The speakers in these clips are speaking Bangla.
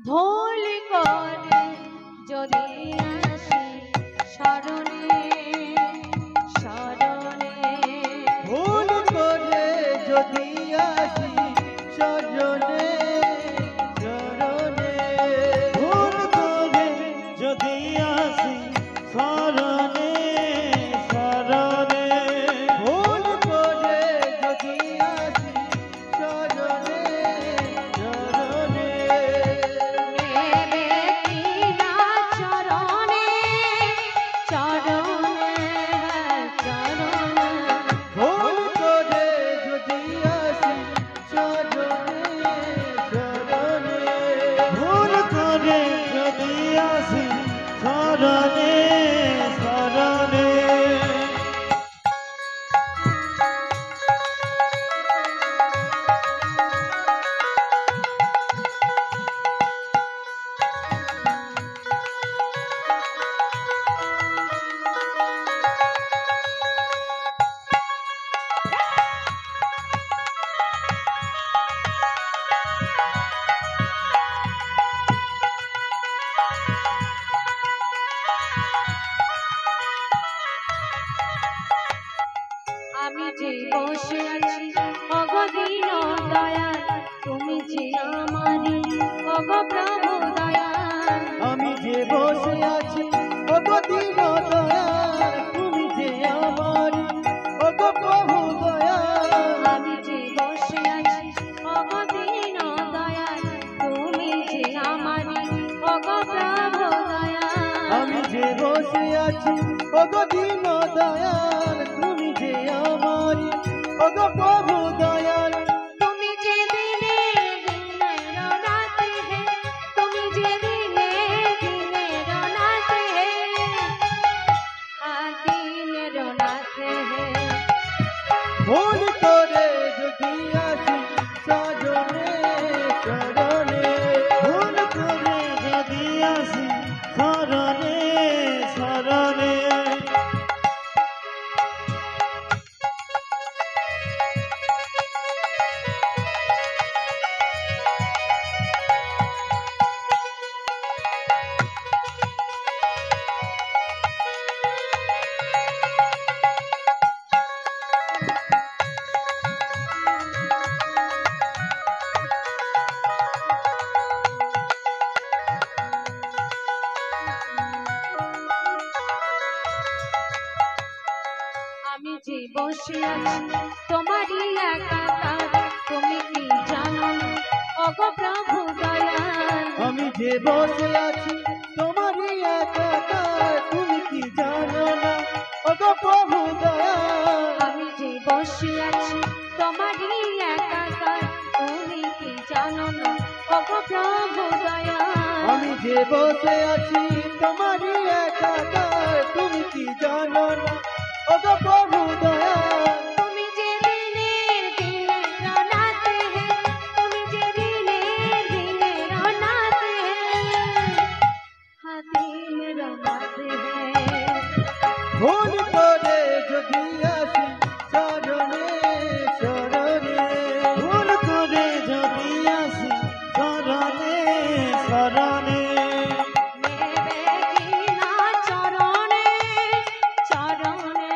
ভুল করে যদি আসি শরণে শরণে, ভুল করে যদি আসি শরণে শরণে, ভুল করে যদি আসি শরণে শরণে, ভুল করে যদি আসি শরণে শরণে, নেবে কিনা চরণে চরণে চরণে, ভুল করে যদি আসি শরণে শরণে, ভুল করে যদি আসি শরণে শরণে। আমি যে বসে আছি অগদিন দয়াল, তুমি যে আমারি অগ প্রভু দয়াল, আমি যে বসে আছি ওগো দীন দয়াল, তুমি যে আমার ওগো প্রভু দয়াল, আমি যে বসে আছি অগদিন দয়াল, তুমি যে আমারি অগ প্রভু দয়াল, আমি যে বসে আছি ওগো দীন দয়াল, তুমি যে আমার ওগো প্রভু দয়াল, তুমি যে দিনে দিনের রাতে হে, তুমি যে দিনে দিনের রাতে হে, দিনের রাতে হে, ভুল করে যদি আসি শরণে শরণে, ভুল করে যদি আসি শরণে শরণে, আমি যে বসে আছি তোমারই একাকার, তুমি কি জানো না ওগো প্রভু দয়াল, আমি যে বসে আছি তোমারই একাকার, তুমি কি জানো না ওগো প্রভু দয়াল, আমি যে বসে আছি তোমারই একাকার, তুমি কি জানো না ওগো প্রভু দয়াল, আমি যে বসে আছি তোমারই একাকার, তুমি কি জানো না ওগো প্রভু দয়াল, তুমি যে দিনের দিনের রাতে হে, তুমি যে দিনের দিনের রাতে হে, দিনের রাতে হে, ভুল করে যদি আসি শরণে শরণে, ভুল করে যদি আসি শরণে শরণে, নেবে কিনা চরণে চরণে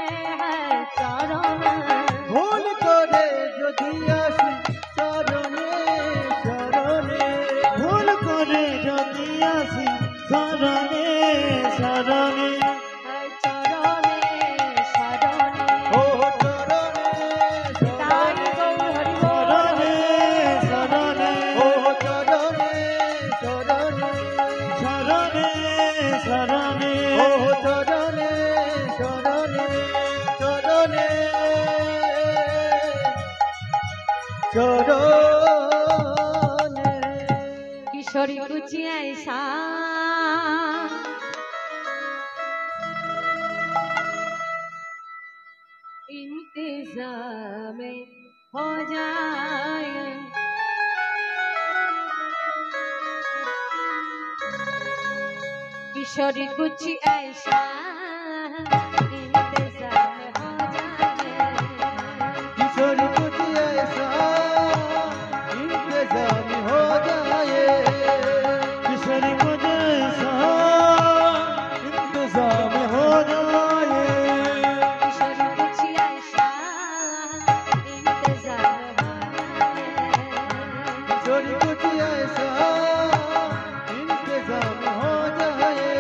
চরণে, ভুল করে যদি আসি শরণে শরণে, ভুল করে যদি আসি শরণে শরণে, চরণে শরণে, ও চরণে তাই শরণে, গৌর হরি বল, শরণে শরণে, ও চরণে শরণে, শরণে শরণে, ও চরণে শরণে চরণে চরণে, কিশোরী कुछ ऐसा इंतजाम हो जाए, किशोरी कुछ ऐसा इंतजाम हो जाए, किशोर कुछ ऐसा इंतजाम हो जाए, ऐसा इंतजाम हो जाए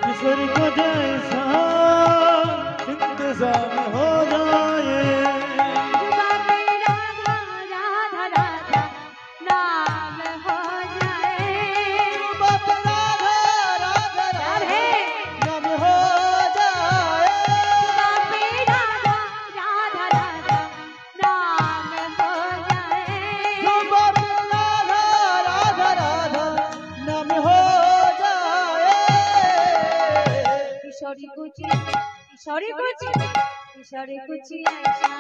किशोरी को जैसा इंतजाम हो जाए जुबा पे राधा राधा राधा नाम हो जाए बाप राधा राधा राधे नाम हो जाए जुबा पे राधा राधा राधा नाम हो जाए बाप राधा राधा राधा नाम हो जाए किशोरी कुछ किशोरी कुछ किशोरी कुछ ऐसा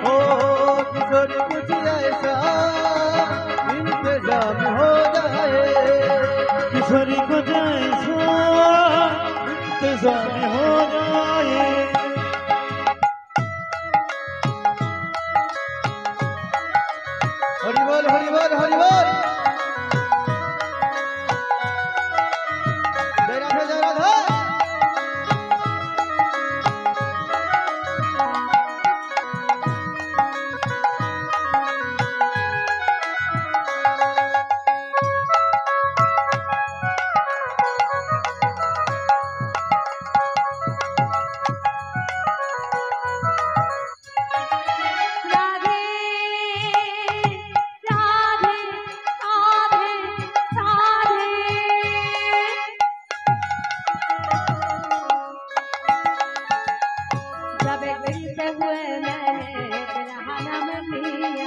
ओ किशोरी कुछ ऐसा इंतजाम हो जाए किशोरी को जैसा इंतजाम हो जाए हरि बोल हरि बोल हरि बोल जय राधा जय राधा राधे राधे राधे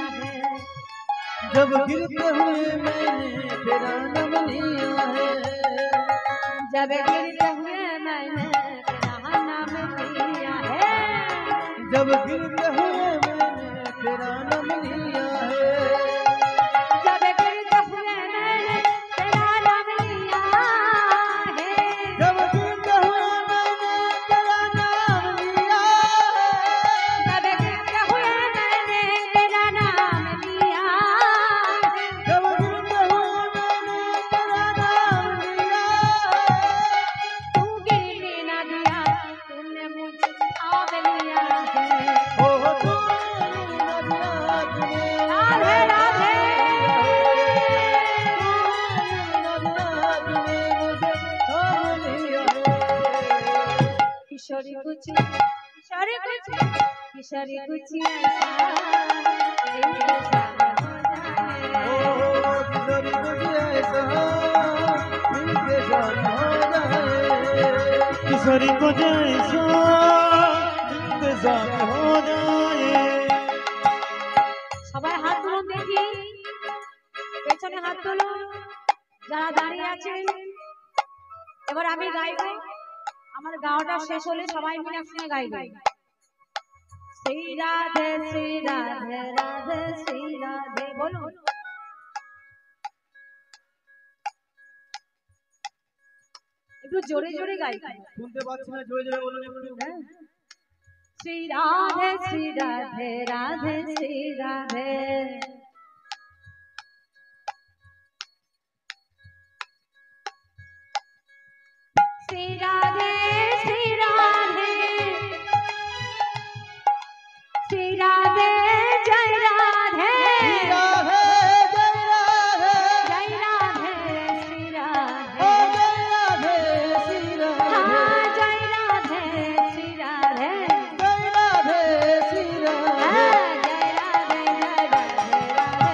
राधे जब गिरते हुए मैंने तेरा नाम लिया है जब गिरते हुए मैंने तेरा नाम लिया है जब गिरते हुए मैंने तेरा नाम लिया है जब गिरते हुए मैंने तेरा नाम लिया है जब गिरते हुए मैंने तेरा नाम लिया है जब गिरते हुए मैंने तेरा नाम लिया है जब गिरते हुए मैंने तेरा नाम लिया है तू गिरने न दिया तूने मुझे थाम लिया है ओ तूने नदिया तुझे राधे राधे किशोरी कुछ किशोरी कुछ किशोरी कुछ ऐसा इंतजार हो जाए किशोरी को जैसा इंतजाम हो जाए সবাই হাত তুলুন দেখি পেছনে হাত তুলুন যারা দাঁড়িয়ে আছেন এবার আমি গাইবো আমার গাওয়াটা শেষ হলে সবাই মিলে একসঙ্গে গাইবো শ্রী রাধে রাধে শ্রী রাধে বলুন একটু জোরে জোরে গাইবো শুনতে পাচ্ছি না জোরে জোরে বলুন একটু श्री राधे राधे श्री राधे श्री राधे श्री राधे श्री राधे जय राधे राधे जय राधे जय राधे श्री ओ राधे जय राधे श्री राधे हाँ जय राधे श्री राधे जय राधे श्री राधे हाँ जय राधे राधे राधे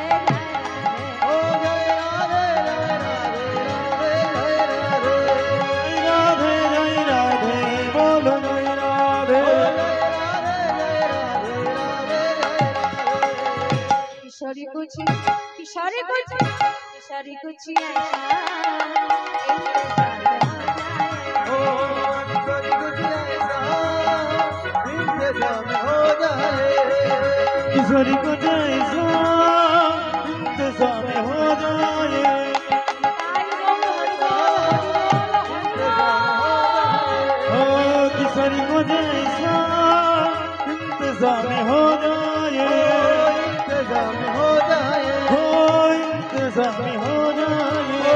ओ जय राधे राधे राधे जय राधे राधे जय राधे बोलो जय राधे किशोरी कुछ किशोरी कुछ किशोरी कुछ ऐसा इंतजार हो जाए किशोरी को जैसा इंतजाम हो जाए ओ किशोरी को जैसा इंतजाम हो जाए इंतजाम हो जाए हो इंतजाम हो जाए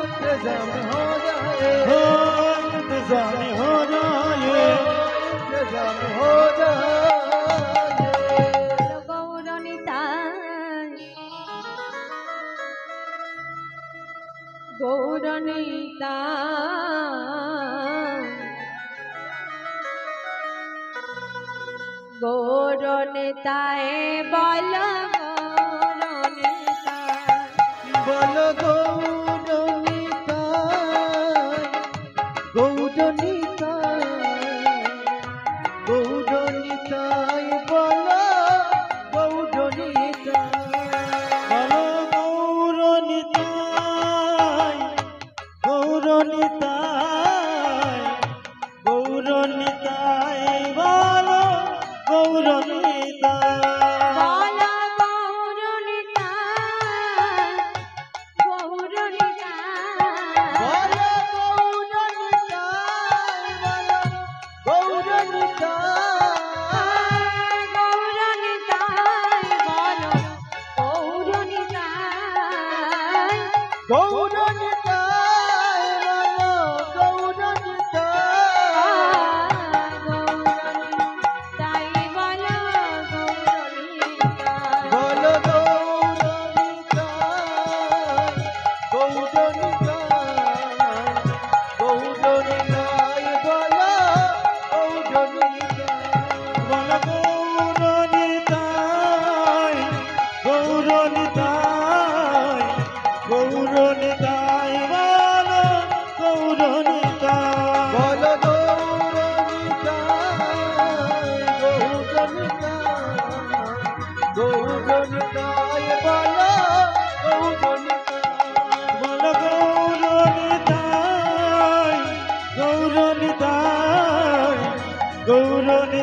इंतजाम हो जाए हो इंतजाम हो जाए इंतजाम हो जाए गौरनिता গৌরনীতা গৌরনীতায় বল গৌরনীতা বল গৌরনীতা গৌরনীতা গৌরনীতায় বল গৌরনীতা বল গৌরনীতায় গৌরনীতায় গৌরনীতায় বল গৌরনীতা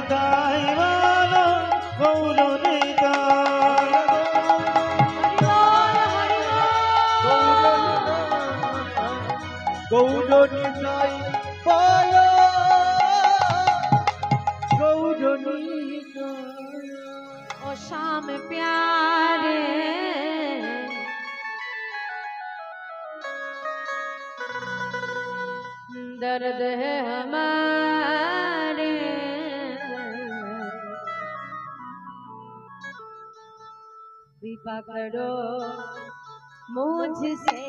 গৌরনীতায় বল গৌরনীতা গৌরনীতায় বল গৌরনীতা ओ शाम प्यारे दर्द है हमारे कृपा करो मुझसे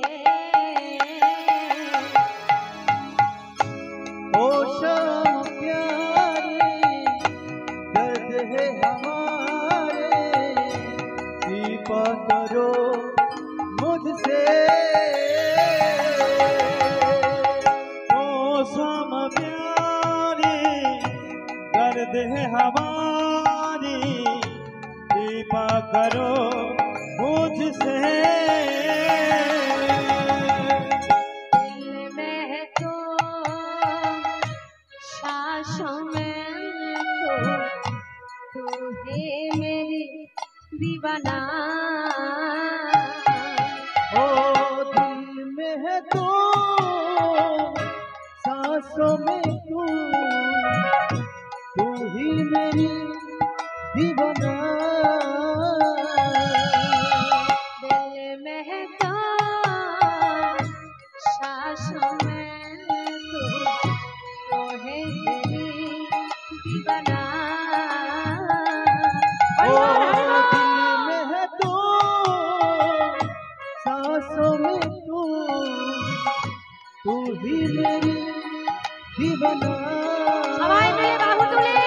ओ शाम प्यारे दर्द है हमारे कृपा करो मुझसे ओ शाम प्यारे दर्द है हमारी कृपा करो मुझसे दीवाना ओ दिल में है तू सांसों में तू ही मेरी दीवाना दिल में है तो सांसों में तू है मेरी दीवाना तू ही मेरी दीवाना सबाई मिले बाहु तुले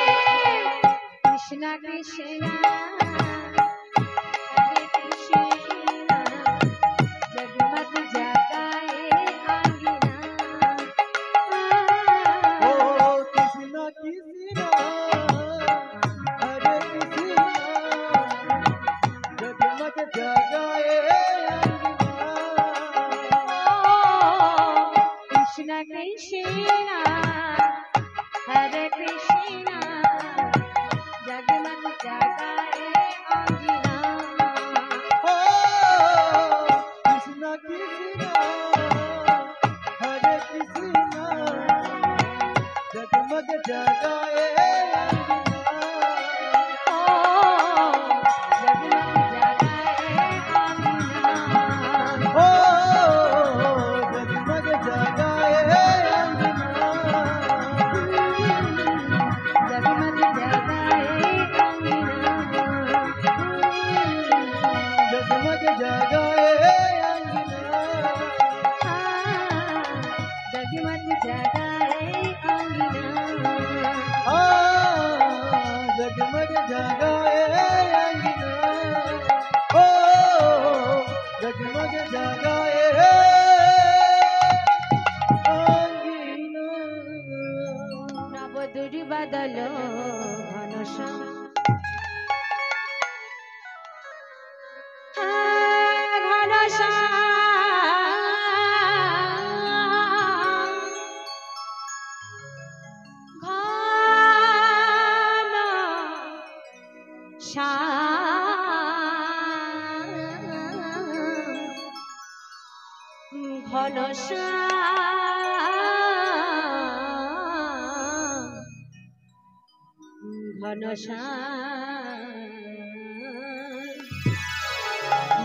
कृष्णा कृष्णा हरे कृष्णा जगमग जगाए आंगना ओ कृष्णा कृष्णा हरे कृष्णा जगमग जगाए कृष्णा कृष्णा हरे कृष्णा जगमग जगाए आंगना ओ कृष्णा कृष्णा हरे कृष्णा जगमग जगाए आ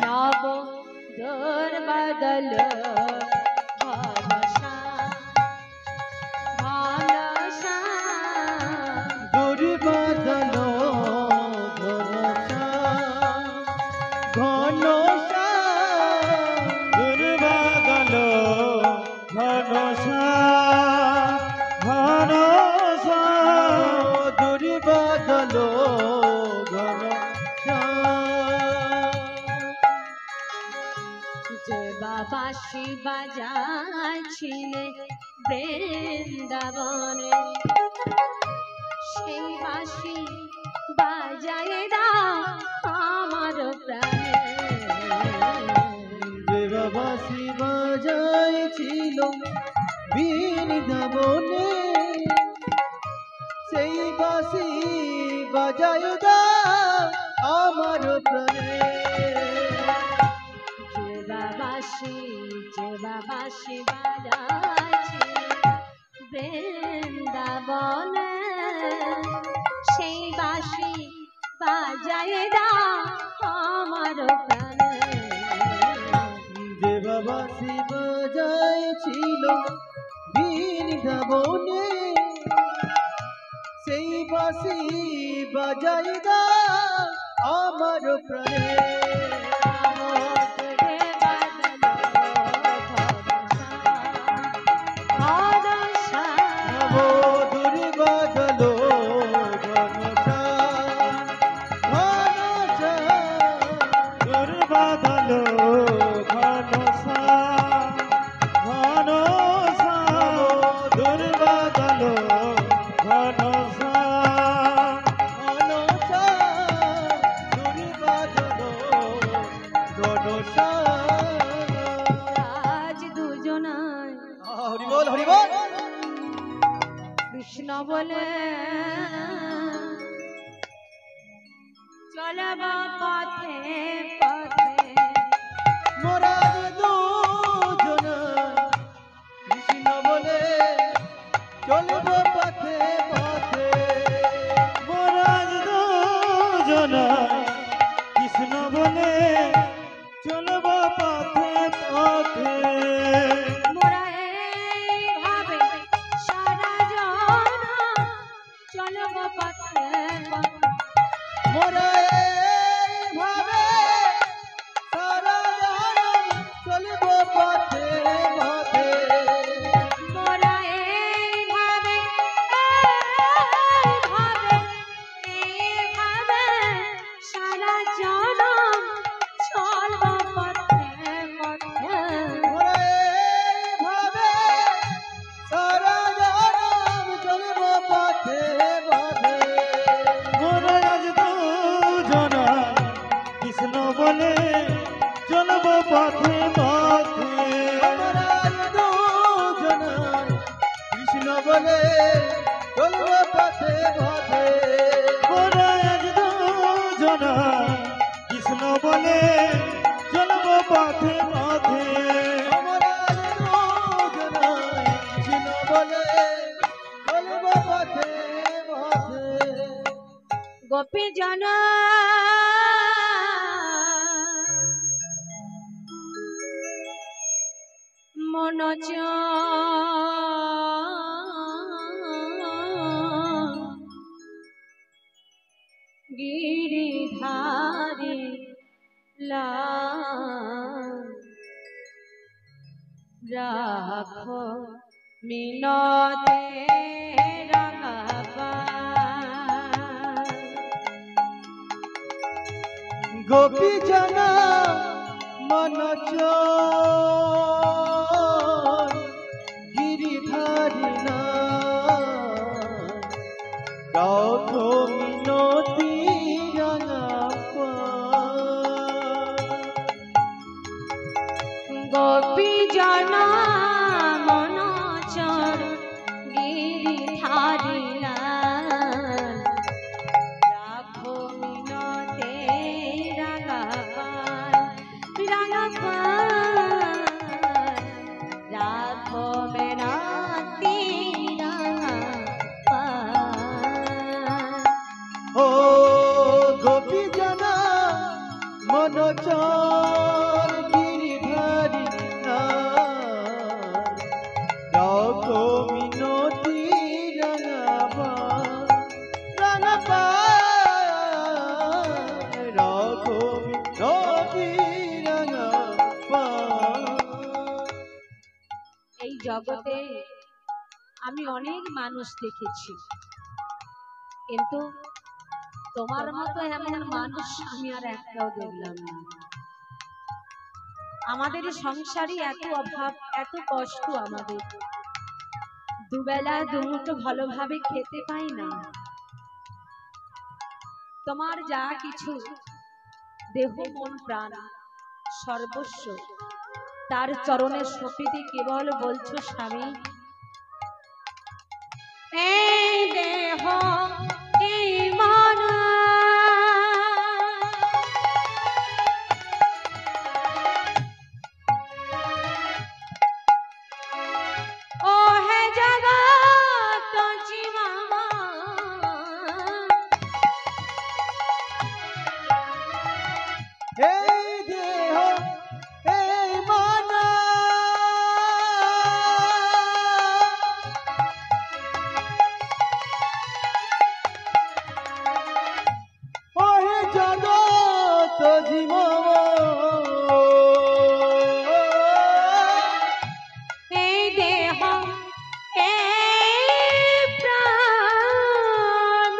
নব দুর্বদল দুর্বাদল ঘনশ্যাম দুর্বাদল ঘনশ্যাম দুর্বাদল ঘনশ্যাম যে বাবা শিবা যাচ্ছিলে বৃন্দাবনে সেই বাঁশি বাজায় দাও আমার প্রাণে যে বাবা শিবা যাইছিল বৃন্দাবনে সেই বাঁশি বাজায় দাও আমার প্রাণে যে বাবা শিবা যাচ্ছিলে বৃন্দাবনে সেই বাঁশি বাজায় দাও আমার প্রাণে যে বাবা শিব যাইছিল বৃন্দাবনে সেই বাঁশি বাজাই দাও আমার প্রাণে কৃষ্ণ বলে চলব পথে পথে মোরা দুজন কৃষ্ণ বলে চলব পথে পথে মোরাজ দুজন কৃষ্ণ বলে চলব পথে পথে মোরা এইভাবে সারা জন চলব পথে পথে মোরা এইভাবে সারা জীবন চলব পথে পথে মোরা এইভাবে সারা জন চলব পথে পথে মোরা এইভাবে সারা জীবন চলব পথে পথে মোরাজ দুজন কৃষ্ণ বলে চলব পথে পথে মোরা দুজন কৃষ্ণ বলে চলব পথে পথে মোরাজ দুজন কৃষ্ণ বলে চলব পথে পথে মোরা দুজন কৃষ্ণ বলে চলব পথে পথে গোপী জন মনোজ গিরিধারী রাখো মিনতে রাঙাবা গোপী জন মনচ গিরিধারী না রাখ মিনতি রাঙাপা গোপী জন মনচর গিরিধারী রাখো মিনতে রাগাপাল রাখো মিনতি ও গোপী জনা মনোচর গিরিধারী রাখো মিনতি রাঙাপা রাখো মিনতি রাঙাপা। এই জগতে আমি অনেক মানুষ দেখেছি, কিন্তু তোমার মতো এমন মানুষ আমি আর একটাও দেখলাম না। আমাদের সংসারে এত অভাব, এত কষ্ট, আমাদের দুবেলা দুমুঠো ভালোভাবে খেতে পাই না। তোমার যা কিছু দেহ মন প্রাণ সর্বস্ব তার চরণে সঁপিতে কেবল বলছো স্বামী এই দেহ এই মন ও হে জগৎ জীবন এই দেহ এই মন ওহে জগৎ জীবন এই দেহ এই প্রাণ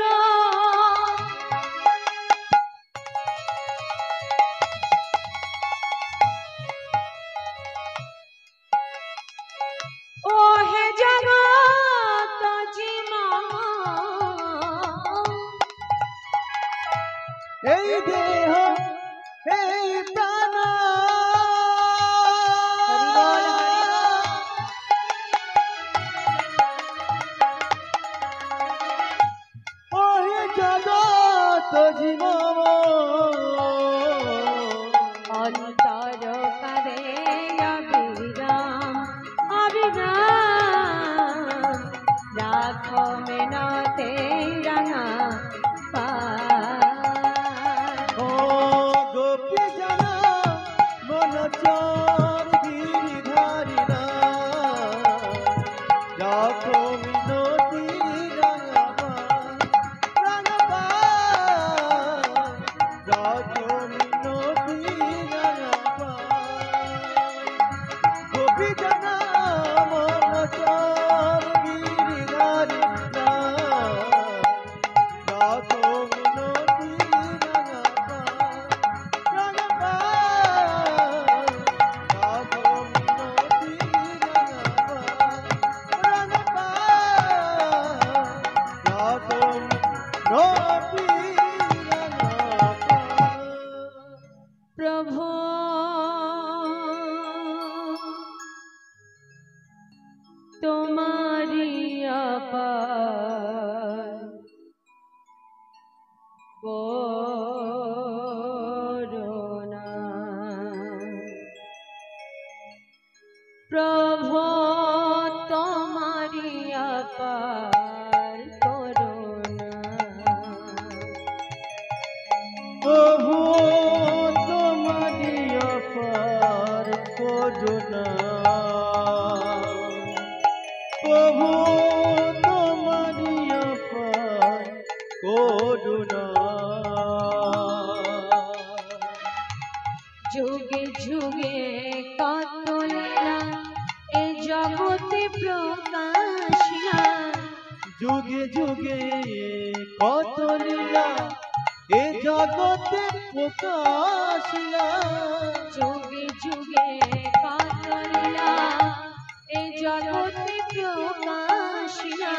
ও হে জগৎ জীবন এই দেহ এই প্রাণ হরিবল হরিবল। ওহে জগৎ জীবন অন্তর করে অবিরাম অবিরাম রাখো মিনতে রাঙা ও গোপী জনা মনচর গিরিধারী রাখো মিনতি রাঙাপা রাখো মিনতি রাঙাপা। গোপী জনা মনচর গিরিধারী রাখো মিনতি রাঙাপা রাঙাপা রাখো মিনতি রাঙাপা রাঙাপা রাখো মিনতি রাঙাপা। প্রভু তোমারি অপার করুণা প্রভু তোমারি অপার করুণা প্রভু তোমারি অপার করুণা প্রভু তোমারি অপার করুণা যুগে যুগে কত লীলা এ জগতে প্রকাশিয়া যুগে যুগে কত লীলা এ জগতে প্রকাশিলা যুগে যুগে কত লীলা এ জগতে প্রকাশিয়া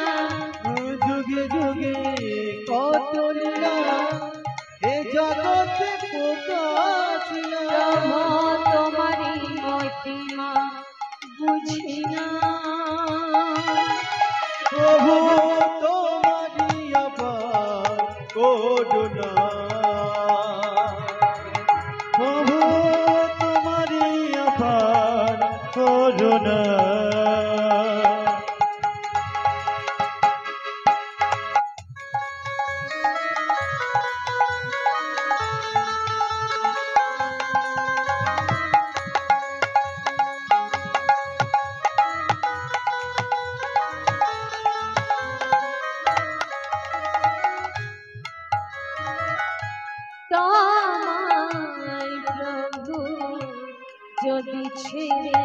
যুগে যুগে কত লীলা এ জগতে প্রকাশিলা প্রভু তোমারি মতি না। তোমায় প্রভু যদি ছেড়ে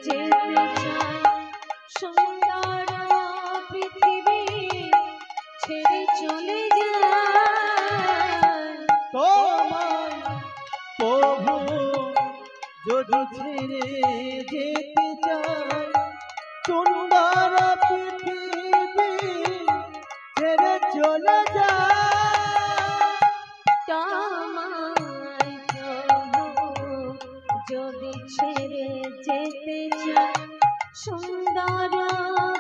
যেতে চাই, সুন্দর পৃথিবী ছেড়ে চলে যায়। তোমায় প্রভু যদি ছেড়ে যেতে চাই, সুন্দর পৃথিবী ছেড়ে চলে যায়। তোমায় প্রভু যদি ছেড়ে যেতে চাই, সুন্দর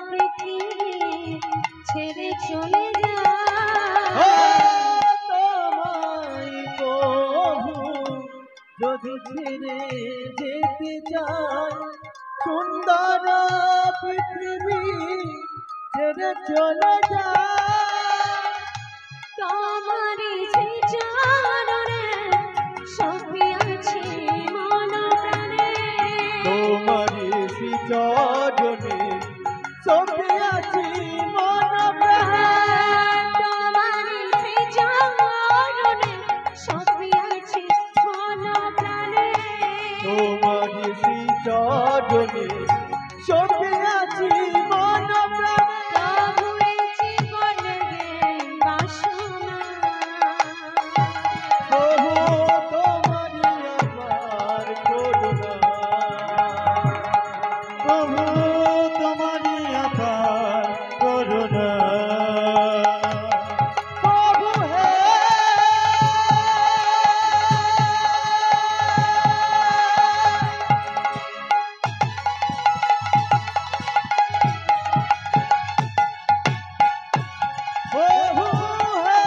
পৃথিবী ছেড়ে চলে যায়। তোমায় প্রভু যদি ছেড়ে যেতে চাই, সুন্দর পৃথিবী ছেড়ে চলে যায়। তোমারই যে চরণে সপিয়াছি মন প্রাণে, তোমারি শ্রীচরণে সপিয়াছি মন প্রাণে। তোমারই যে চরণে সপিয়াছি মন প্রাণে, তোমারি শ্রীচরণে সপিয়াছি মন প্রাণে। প্রভুর জীবন গে বাসনা, প্রভু তোমারি আমার করুণা, প্রভু তোমারি আপার করুণা। প্রভু হে প্রভু হে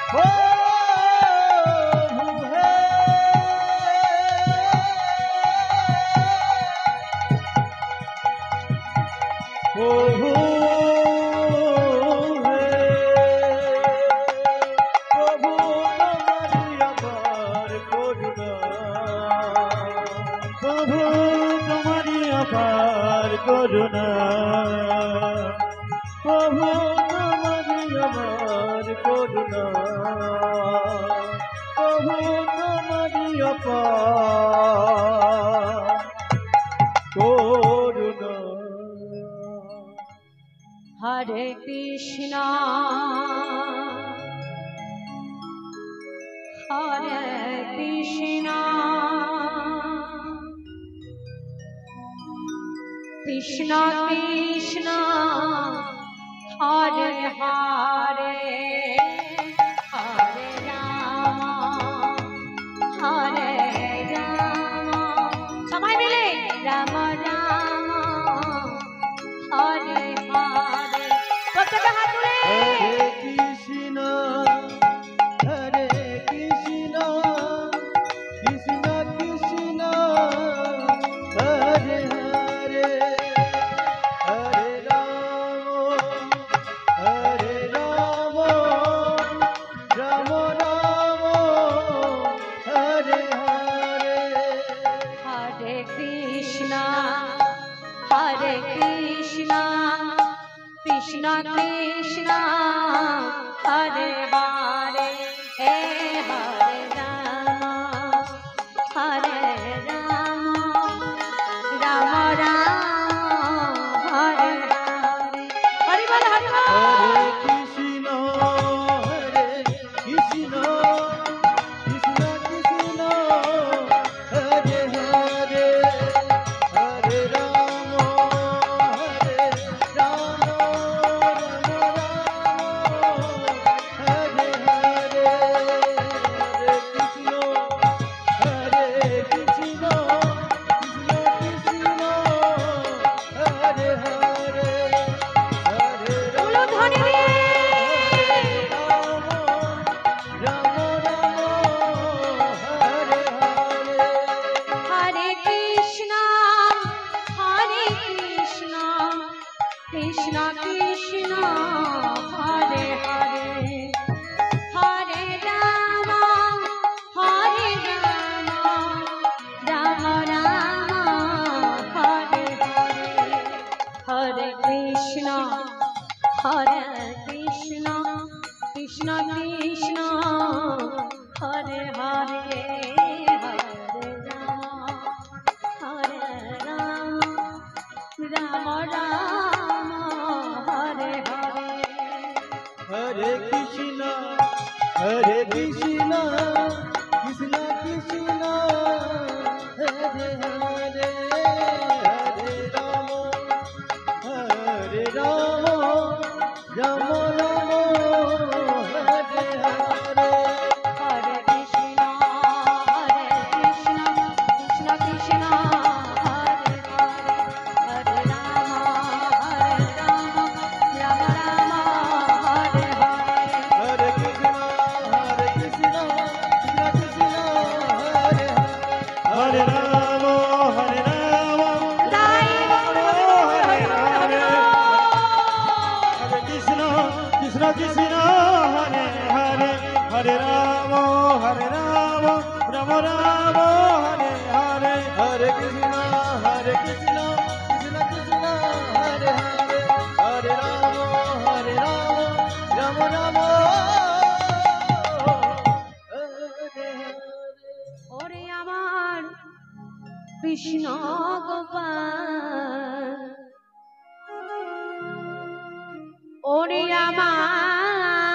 প্রভু হে প্রভু হে প্রভু তোমারি আমার করুণা, প্রভু তোমারি আপার করুণা। প্রভু তোমারি আমার করুণা, প্রভু তোমারি অপার করুণা। হরে কৃষ্ণ হরে কৃষ্ণ কৃষ্ণ কৃষ্ণ হরে হরে, হরে রাম হরে রাম, সবাই মিলে রাম রাম হরে হরে, প্রত্যেকটা হাত তুলে হরে কৃষ্ণ হরে কৃষ্ণ, কৃষ্ণ কৃষ্ণ হরে হরে, হরে রাম রাম রাম হরে হরে। হরে কৃষ্ণ কৃষ্ণ কৃষ্ণ হরে হরে, হে হরে রাম রাম রাম হরে হরে। হরি বল হরি বল। হরে কৃষ্ণ কৃষ্ণ কৃষ্ণ হরে হরে, হরে রাম রাম রাম হরে হরে। কৃষ্ণ হরে হরে হরে রাম হরে রাম রাম রাম হরে হরে হরে কৃষ্ণ কৃষ্ণ কৃষ্ণ হরে হরে হরে রাম রাম রাম হরে হরে হরে কৃষ্ণ হরে কৃষ্ণ কৃষ্ণ কৃষ্ণ হরে হরে হরে রাম রাম রাম হরে হরে হরে কৃষ্ণ কৃষ্ণ কৃষ্ণ হরে হরে হরে রাম রাম রাম হরে হরে হরে কৃষ্ণ কৃষ্ণ কৃষ্ণ হরে হরে রাম হরে রাম তাই হরে হরে হরে কৃষ্ণ কৃষ্ণ কৃষ্ণ হরে হরে হরে রাম রাম রাম হরে হরে হরে কৃষ্ণ কৃষ্ণ কৃষ্ণ হরে হরে হরে রাম রাম হরে হরে ওরে আমার কৃষ্ণ গোপাল ওরে আমার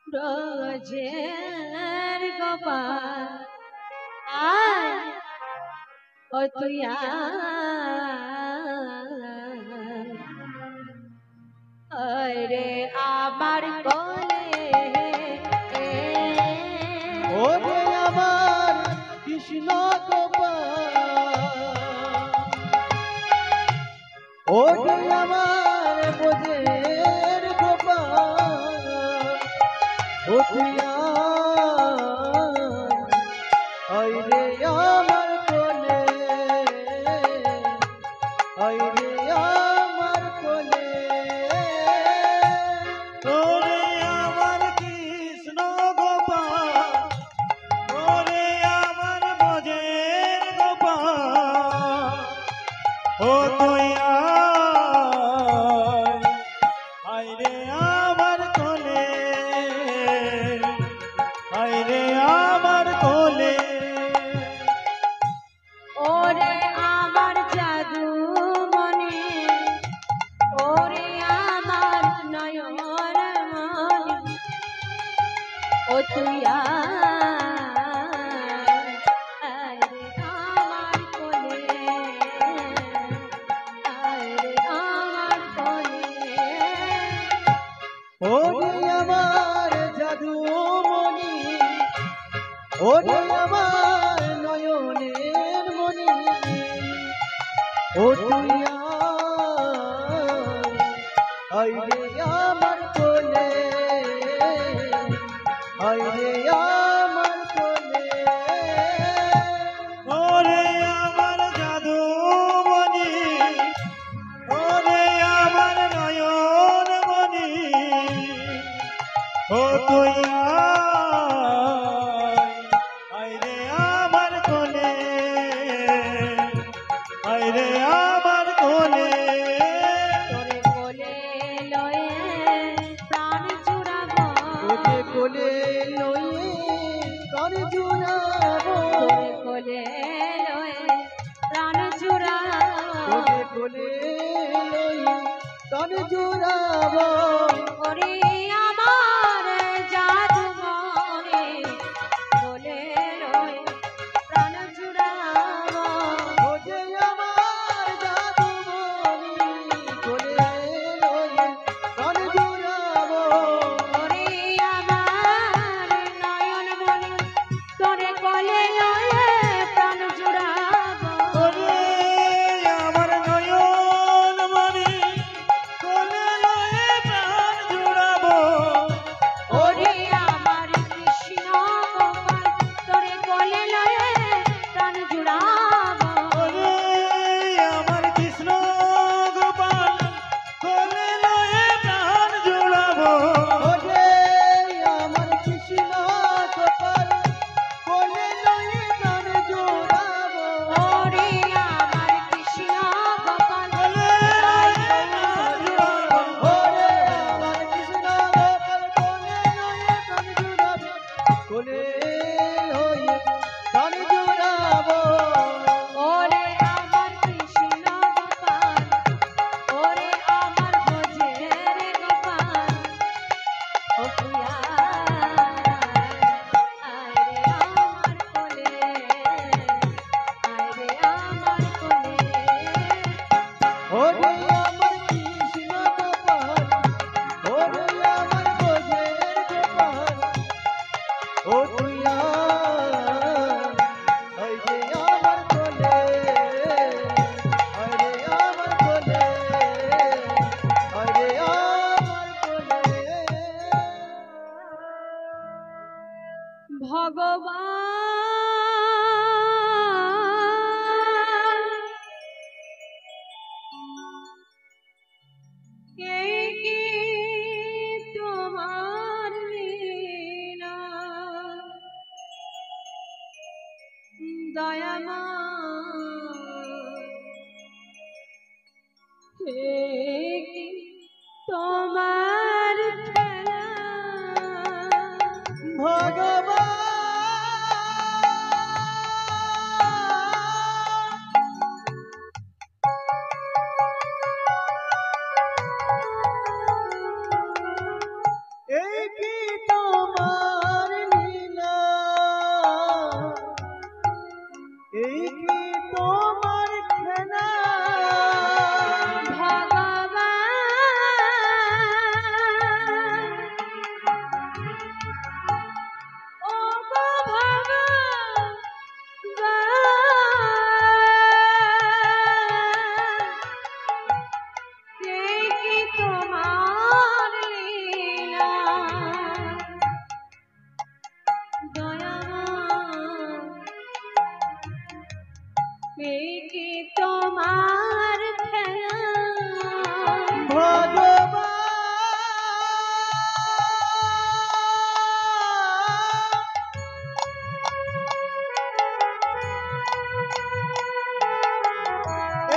ব্রজের গোপাল আয় ও তুই আয় রে আমার কোলে ওরে আমার কৃষ্ণ গোপাল ওরে আমার বোঝের গোপাল ও তুই আয় রে আমার কোলে আয় রে আমার কোলে ওরে আমার কৃষ্ণ গোপাল ওরে আমার ব্রজের গোপাল ও তুই আয় রে আমার কোলে আয় রে আমার কোলে ওরে আমার জাদু মনে ওরে আমার নয়ন মনে ও তুই আয় রে আমার কোলে আয় রে আমার কোলে ওরে আমার জাদু মনি ওরে আমার নয়নের মনি ও তুই আয় রে আমার কোলে আয় রে আমার কোলে ওরে আমার জাদু মনি ওরে আমার নয়ন মনি ও তুই আয় রে আমার কোলে আয় রে আমার কোলে তোরে কোলে লয়ে প্রাণ জুড়াবো তোকে কোলে লয়ে কর জুড়াবো তোরে কোলে লয়ে প্রাণ জুড়াবো তোকে কোলে লয়ে কর জুড়াবো ওরে আমার জাদু মনে কোলে লয়ে প্রাণ জুড়াবো ও যে আমার জাদু মনি কোলে লয়ে কর জুড়াবো ওরে আমার নয়ন মনে তোরে কোলে লয়ে প্রাণ জুড়াবো ওরে আমার নয়ন মনি কোলে লয়ে প্রাণ তোমার খেলা এই কি তোমার লীলা, এই কি তোমার খেলা, তোমার খেলা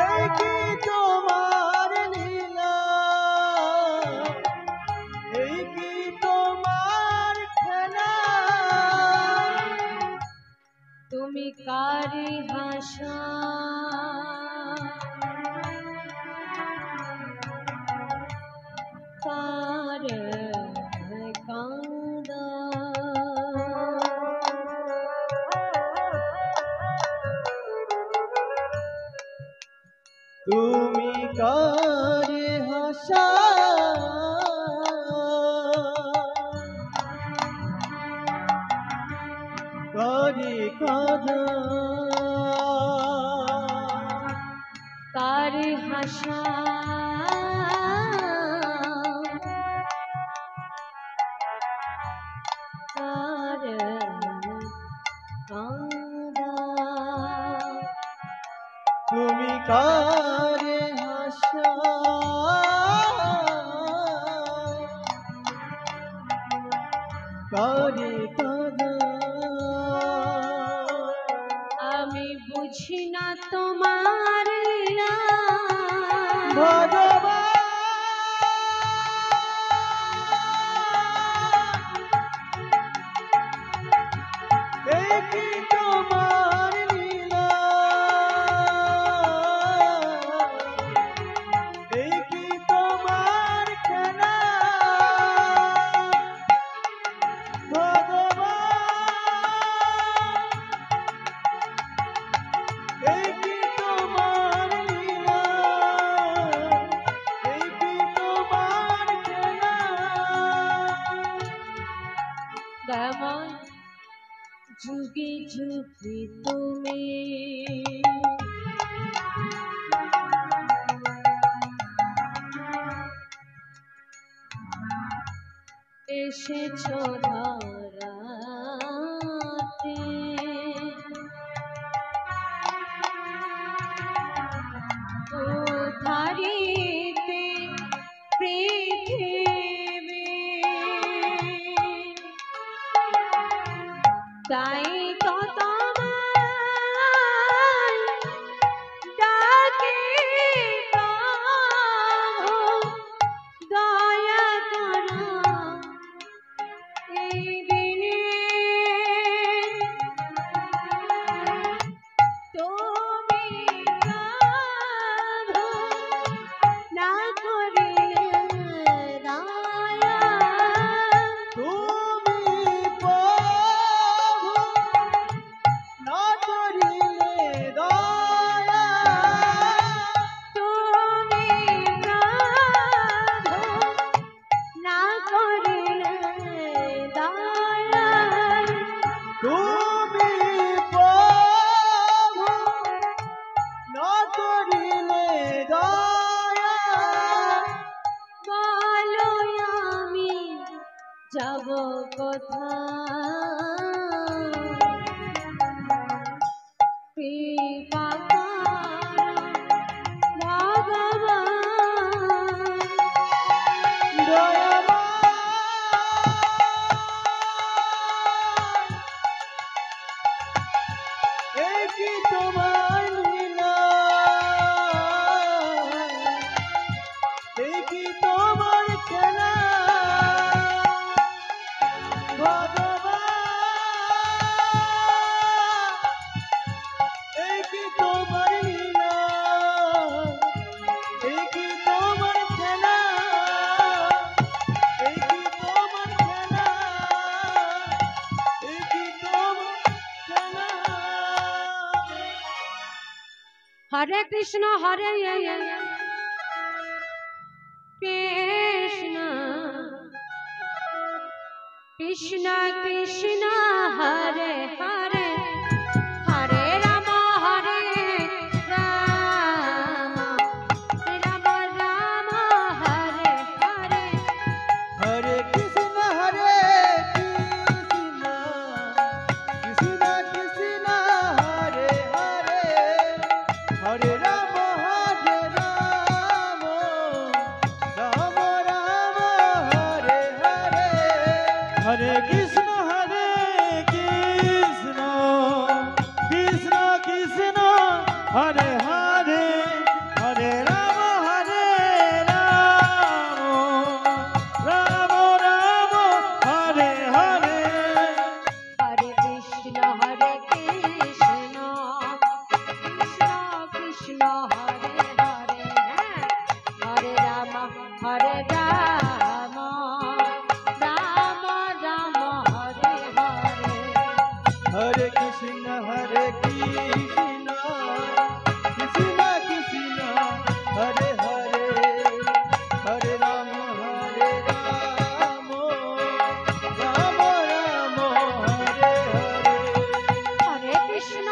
এই কি তোমার লীলা, এই কি তোমার খেলা, তুমি কারি হাসা কার কাঁদা তুমি কারে হাসা, কারে কাঁদা, কার হাসা কার কাঁদা তুমি কারে হাসা, কারে কাঁদা, আমি বুঝি না তোমার লীলা ভগবান এই কি তোমার লীলা, এই কি তোমার খেলা, ভগবান এই কি তোমার লীলা, এই কি তোমার খেলা, দয়াময় যুগে যুগে তুমি এসেছো ধরাতে উদ্ধারিতে পৃথিবী তাই তো তোমায় ডাকি প্রভু দয়া করো এই দিনে তুমি প্রভু না করিলে দয়া তুমি প্রভু না করিলে দয়া, তুমি প্রভু না করিলে দয়া তুমি প্রভু না করিলে দয়া, বলো আমি যাব কোথায় কৃপা করো ভগবান দয়াবান এই কি তোমার লীলা, হরে কৃষ্ণ কৃষ্ণ কৃষ্ণ কৃষ্ণ হরে হরে হরে রাম রাম রাম হরে হরে হরে কৃষ্ণ কৃষ্ণ কৃষ্ণ কৃষ্ণ হরে হরে হরে রাম রাম রাম হরে হরে হরে কৃষ্ণ কৃষ্ণ কৃষ্ণ কৃষ্ণ হরে হরে হরে রাম রাম রাম হরে হরে হরে কৃষ্ণ কৃষ্ণ কৃষ্ণ কৃষ্ণ হরে হরে হরে রাম রাম রাম রাম হরে হরে হরে কৃষ্ণ কৃষ্ণ কৃষ্ণ কৃষ্ণ হরে হরে হরে রাম রাম রাম হরে হরে হরে কৃষ্ণ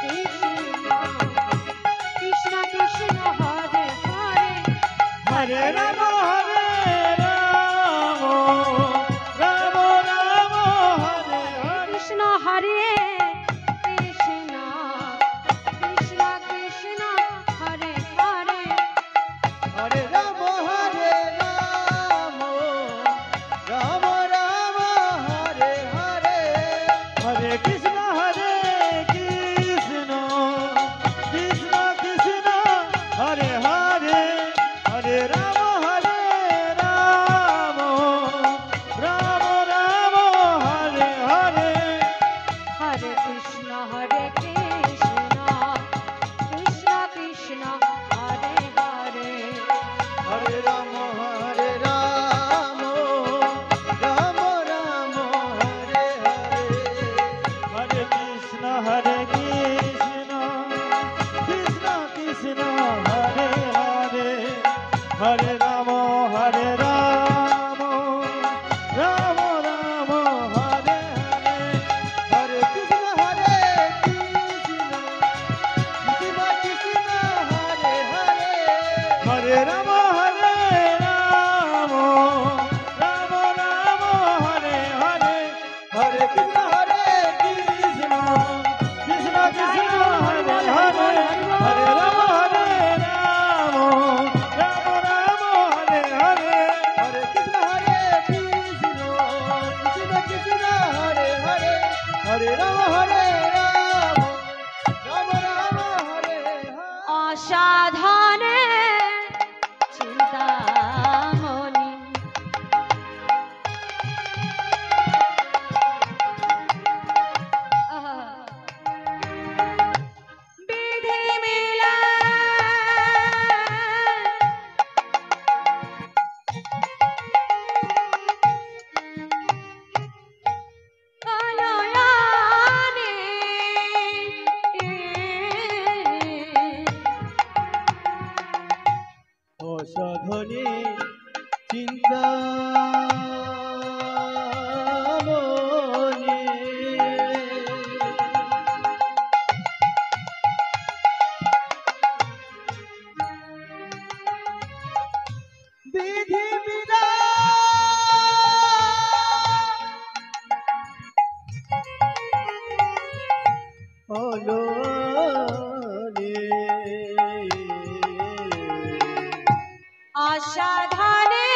কৃষ্ণ কৃষ্ণ কৃষ্ণ হরে হরে হরে রাম রাম রাম হরে হরে কৃষ্ণ কৃষ্ণ কৃষ্ণ কৃষ্ণ হরে হরে হরে রাম রাম রাম হরে হরে হরে কৃষ্ণ কৃষ্ণ কৃষ্ণ কৃষ্ণ হরে হরে হরে রাম রাম রাম হরে হরে হরে কৃষ্ণ কৃষ্ণ কৃষ্ণ কৃষ্ণ হরে হরে হরে রাম রাম রাম হরে হরে হরে কৃষ্ণ কৃষ্ণ কৃষ্ণ কৃষ্ণ হরে হরে হরে রাম রাম রাম হরে হরে হরে কৃষ্ণ কৃষ্ণ কৃষ্ণ কৃষ্ণ হরে হরে হরে রাম রাম রাম হরে হরে হরে কৃষ্ণ কৃষ্ণ কৃষ্ণ কৃষ্ণ হরে হরে হরে রাম রাম হরে হরে হরে কৃষ্ণ কৃষ্ণ কৃষ্ণ কৃষ্ণ হরে হরে হরে রাম রাম হরে হরে অসাধনে চিন্তামণি বিধি মিলা কলয়ানে অসাধনে চিন্তা বিধি বিনা হলো অসাধনে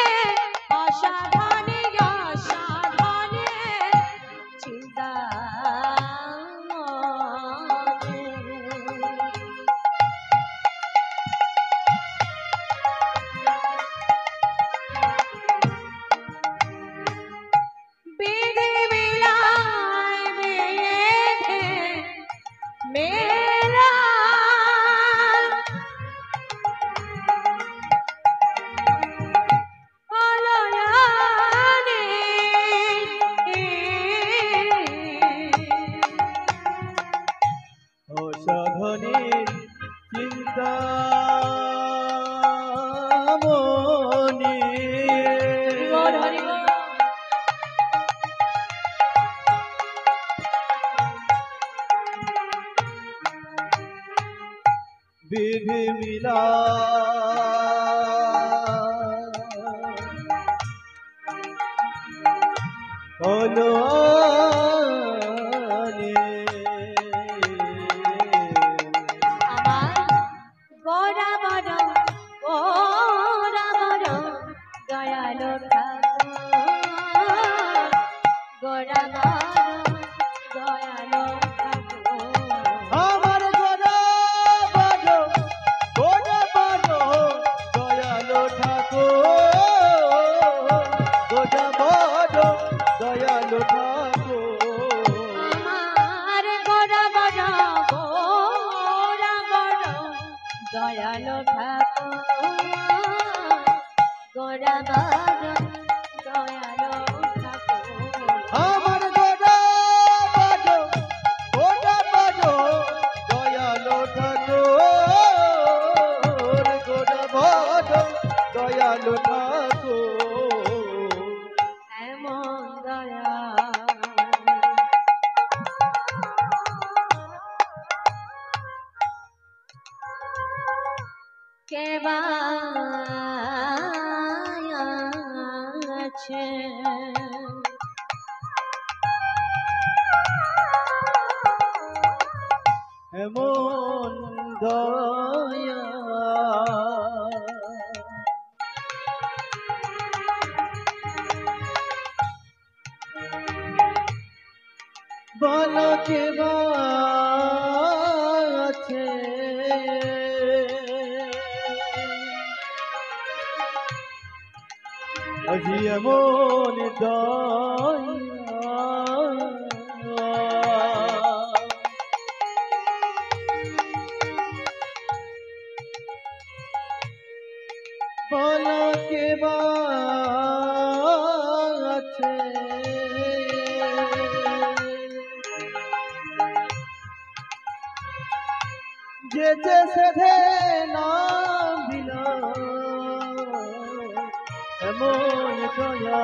অসাধনে অসাধনে চিন্তামণি বিধি মিলায় বেঁধে মেলা কলয়ানে লীলা হলো আমার গোরা বড় দয়ালো ঠাকুর গোরা বড় দয়ালো ঠাকুর আমার গোরা বড় দয়ালো ঠাকুর গোরা বড় দয়ালো ঠাকুর আমার গোরা বড় দয়ালো ঠাকুর গোরা বড় দয়ালো ঠাকুর আমার গোরা বড় দয়ালো ঠাকুর গোরা বড় দয়ালো ঠাকুর এমন দয়া কেবা আছে এমন দয়া বলো কে আছে আজি এমন দয়া বলো কে আছে যেতে সেধে নাম দিল এমন দয়া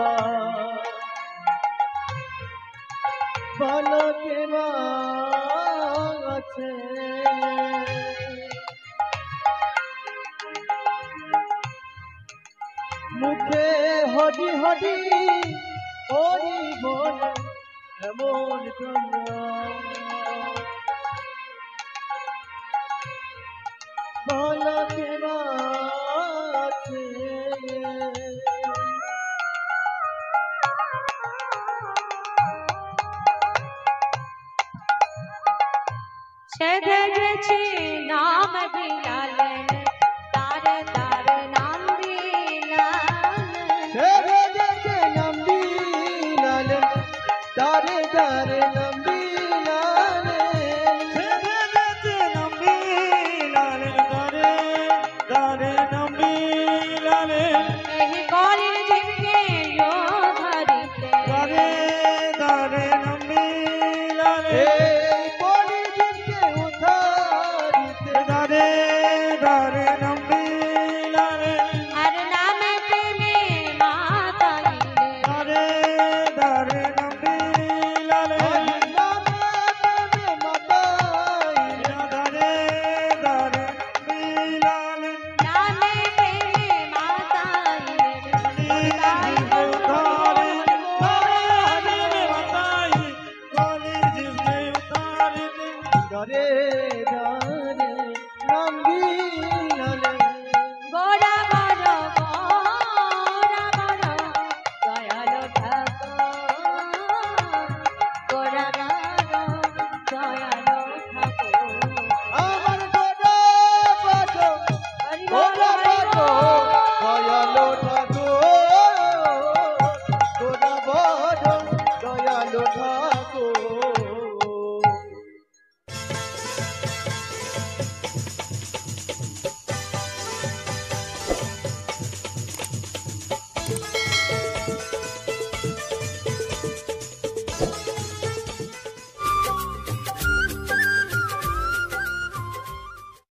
বলো কে আছে মুখে হডি হডি হরি বলে এমন দয়া বলো কে